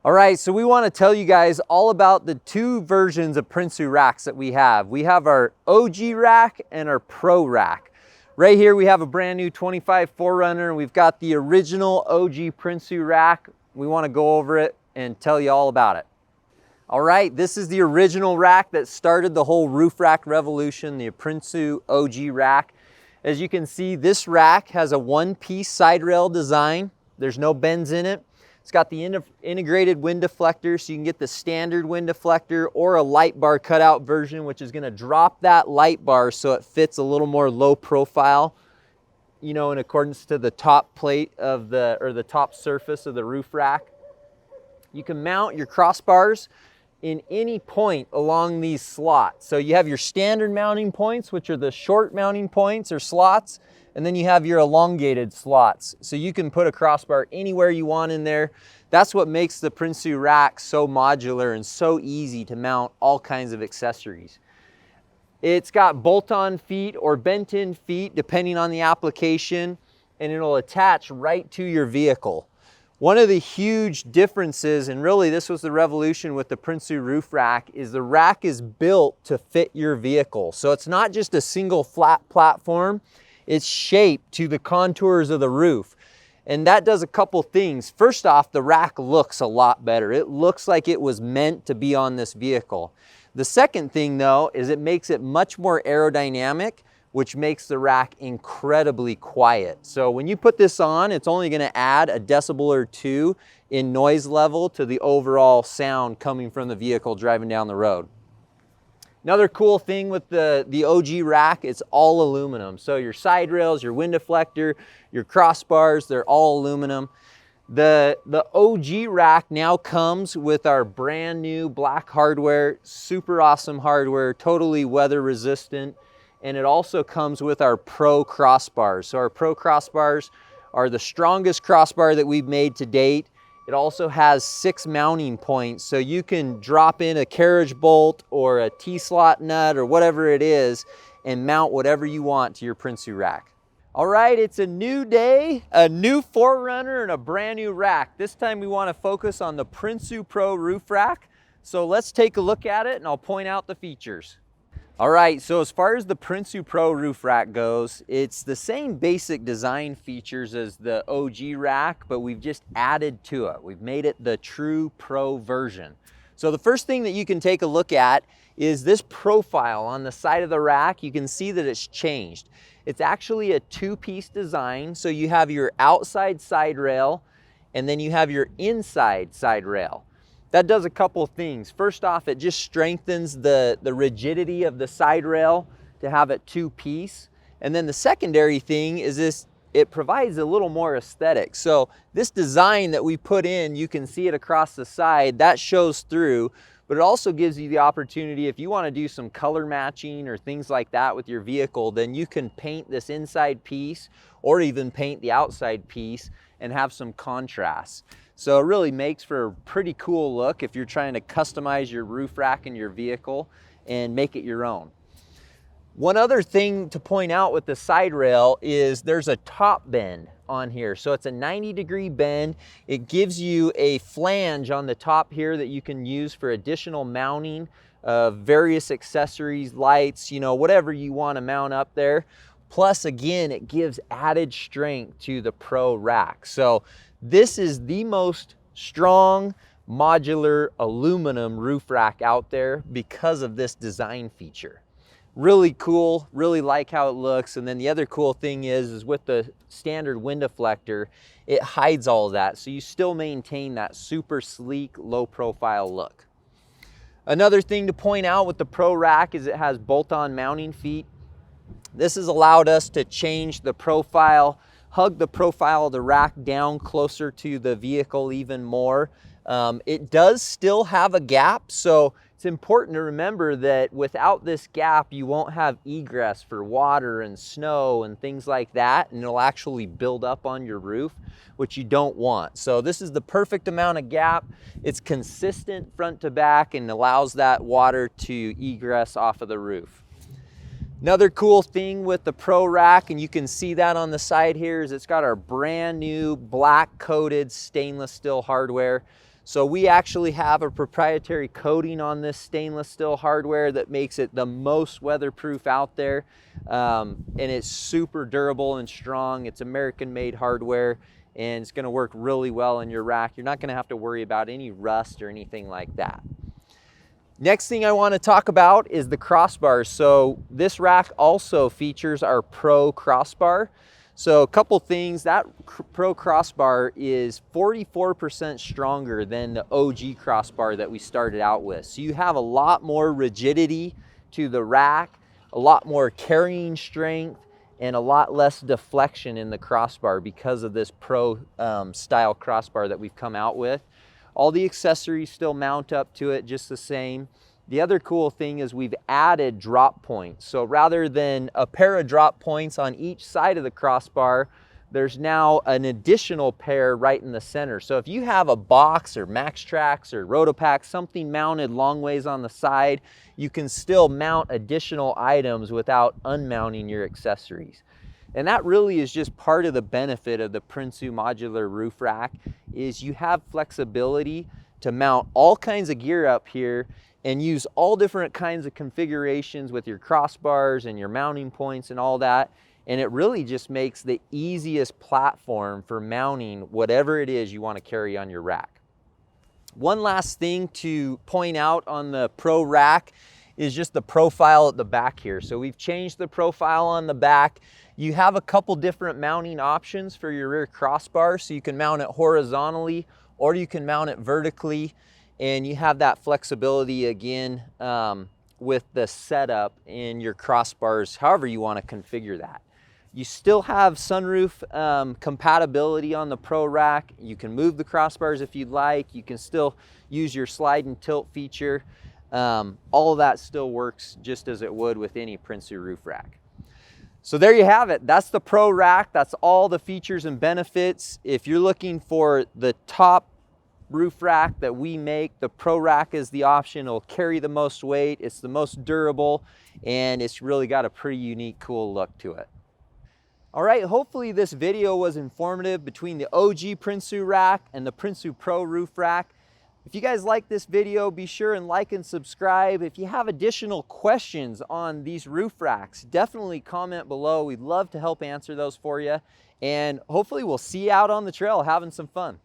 All right, so we want to tell you guys all about the two versions of Prinsu racks that we have. We have our OG rack and our Pro rack. Right here we have a brand new 25 4Runner, and we've got the original OG Prinsu rack. We want to go over it and tell you all about it. All right, this is the original rack that started the whole roof rack revolution, the Prinsu OG rack. As you can see, this rack has a one-piece side rail design. There's no bends in it. It's got the integrated wind deflector, so you can get the standard wind deflector or a light bar cutout version, which is gonna drop that light bar so it fits a little more low profile, you know, in accordance to the top plate of the top surface of the roof rack. You can mount your crossbars in any point along these slots. So you have your standard mounting points, which are the short mounting points or slots, and then you have your elongated slots. So you can put a crossbar anywhere you want in there. That's what makes the Prinsu rack so modular and so easy to mount all kinds of accessories. It's got bolt-on feet or bent-in feet, depending on the application, and it'll attach right to your vehicle. One of the huge differences, and really this was the revolution with the Prinsu roof rack, is the rack is built to fit your vehicle. So it's not just a single flat platform, it's shaped to the contours of the roof. And that does a couple things. First off, the rack looks a lot better. It looks like it was meant to be on this vehicle. The second thing though, is it makes it much more aerodynamic, which makes the rack incredibly quiet. So when you put this on, it's only gonna add a decibel or two in noise level to the overall sound coming from the vehicle driving down the road. Another cool thing with the OG rack, it's all aluminum. So your side rails, your wind deflector, your crossbars, they're all aluminum. The OG rack now comes with our brand new black hardware, super awesome hardware, totally weather resistant. And it also comes with our Pro crossbars. So our Pro crossbars are the strongest crossbar that we've made to date. It also has 6 mounting points, so you can drop in a carriage bolt or a T-slot nut or whatever it is and mount whatever you want to your Prinsu rack. All right, it's a new day, a new 4Runner and a brand new rack. This time we want to focus on the Prinsu Pro roof rack. So let's take a look at it and I'll point out the features. All right, so as far as the Prinsu Pro roof rack goes, it's the same basic design features as the OG rack, but we've just added to it. We've made it the true Pro version. So the first thing that you can take a look at is this profile on the side of the rack. You can see that it's changed. It's actually a two-piece design. So you have your outside side rail, and then you have your inside side rail. That does a couple things. First off, it just strengthens the rigidity of the side rail to have it two-piece. And then the secondary thing is it provides a little more aesthetic. So this design that we put in, you can see it across the side, that shows through, but it also gives you the opportunity, if you want to do some color matching or things like that with your vehicle, then you can paint this inside piece or even paint the outside piece and have some contrast. So it really makes for a pretty cool look if you're trying to customize your roof rack in your vehicle and make it your own. One other thing to point out with the side rail is there's a top bend on here. So it's a 90-degree bend. It gives you a flange on the top here that you can use for additional mounting of various accessories, lights, you know, whatever you want to mount up there. Plus, again, it gives added strength to the Pro rack. So this is the most strong modular aluminum roof rack out there because of this design feature. Really cool, really like how it looks. And then the other cool thing is with the standard wind deflector, it hides all of that. So you still maintain that super sleek, low profile look. Another thing to point out with the Pro rack is it has bolt-on mounting feet. This has allowed us to change the profile, hug the profile of the rack down closer to the vehicle even more. It does still have a gap, so it's important to remember that without this gap, you won't have egress for water and snow and things like that, and it'll actually build up on your roof, which you don't want. So this is the perfect amount of gap. It's consistent front to back and allows that water to egress off of the roof. Another cool thing with the Pro rack, and you can see that on the side here, is it's got our brand new black coated stainless steel hardware. So we actually have a proprietary coating on this stainless steel hardware that makes it the most weatherproof out there. And it's super durable and strong. It's American-made hardware, and it's gonna work really well in your rack. You're not gonna have to worry about any rust or anything like that. Next thing I want to talk about is the crossbars. So this rack also features our Pro crossbar. So a couple things, that Pro crossbar is 44% stronger than the OG crossbar that we started out with. So you have a lot more rigidity to the rack, a lot more carrying strength, and a lot less deflection in the crossbar because of this Pro style crossbar that we've come out with. All the accessories still mount up to it just the same. The other cool thing is we've added drop points. So rather than a pair of drop points on each side of the crossbar, there's now an additional pair right in the center. So if you have a box or Max Tracks or Rotopack, something mounted long ways on the side, you can still mount additional items without unmounting your accessories. And that really is just part of the benefit of the Prinsu modular roof rack, is you have flexibility to mount all kinds of gear up here and use all different kinds of configurations with your crossbars and your mounting points and all that. And it really just makes the easiest platform for mounting whatever it is you want to carry on your rack. One last thing to point out on the Pro rack is just the profile at the back here. So we've changed the profile on the back. You have a couple different mounting options for your rear crossbar. So you can mount it horizontally or you can mount it vertically, and you have that flexibility again with the setup in your crossbars, however you want to configure that. You still have sunroof compatibility on the Pro rack. You can move the crossbars if you'd like. You can still use your slide and tilt feature. All of that still works just as it would with any Prinsu roof rack. So there you have it. That's the Pro rack. That's all the features and benefits. If you're looking for the top roof rack that we make, the Pro rack is the option. It'll carry the most weight. It's the most durable, and it's really got a pretty unique, cool look to it. All right, hopefully this video was informative between the OG Prinsu rack and the Prinsu Pro roof rack. If you guys like this video, be sure and like and subscribe. If you have additional questions on these roof racks, definitely comment below. We'd love to help answer those for you. And hopefully we'll see you out on the trail having some fun.